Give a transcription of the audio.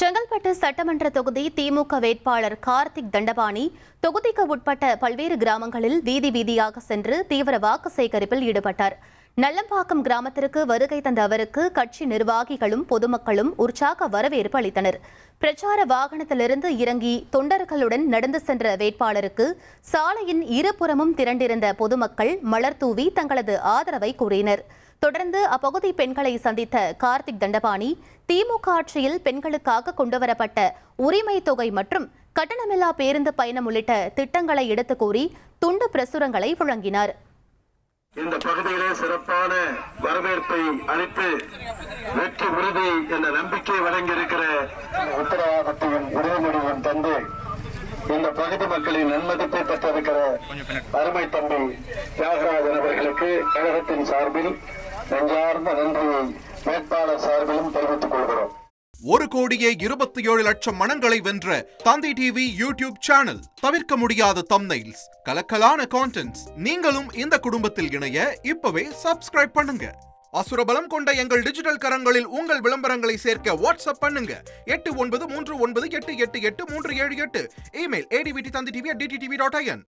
செங்கல்பட்டு சட்டமன்ற தொகுதி திமுக வேட்பாளர் கார்த்திக் தண்டபாணி தொகுதிக்கு உட்பட்ட பல்வேறு கிராமங்களில் வீதி வீதியாக சென்று தீவிர வாக்கு சேகரிப்பில் ஈடுபட்டார். நல்லம்பாக்கம் கிராமத்திற்கு வருகை தந்த அவருக்கு கட்சி நிர்வாகிகளும் பொதுமக்களும் உற்சாக வரவேற்பு அளித்தனர். பிரச்சார வாகனத்திலிருந்து இறங்கி தொண்டர்களுடன் நடந்து சென்ற வேட்பாளருக்கு சாலையின் இருபுறமும் திரண்டிருந்த பொதுமக்கள் மலர் தூவி தங்களது ஆதரவை கூறினர். தொடர்ந்து அப்பகுதி பெண்களை சந்தித்த கார்த்திக் தண்டபாணி திமுக ஆட்சியில் பெண்களுக்காக கொண்டுவரப்பட்ட உரிமை தொகை மற்றும் கட்டணமில்லா பேருந்து பயணம் உள்ளிட்ட திட்டங்களை எடுத்துக் கூறி துண்டு பிரசுரங்களை வழங்கினார். இந்த பகுதியிலே சிறப்பான வரவேற்பை அளித்து வெற்றி உறுதி என்ற நம்பிக்கை வழங்கியிருக்கிற உத்தரவாதத்தையும் உறுதிமொழியும் தந்து இந்த பகுதி மக்களின் நன்மதிப்பை பெற்றிருக்கிற அருமை தம்பி தியாகராஜன் அவர்களுக்கு கழகத்தின் சார்பில் நெஞ்சார்ந்த நன்றியை வேட்பாளர் சார்பிலும் தெரிவித்துக் கொள்கிறோம். 1,27,00,000 மனங்களை வென்ற தந்தி டிவி யூடியூப் சேனல். தவிர்க்க முடியாத தம்ப்நெயில்ஸ், கலக்கலான கான்டென்ட்ஸ். நீங்களும் இந்த குடும்பத்தில் இணைய இப்பவே சப்ஸ்கிரைப் பண்ணுங்க. அசுரபலம் கொண்ட எங்கள் டிஜிட்டல் கரங்களில் உங்கள் விளம்பரங்களை சேர்க்க வாட்ஸ்அப் பண்ணுங்க. 8939888838. Email advtthanditv@dttv.in.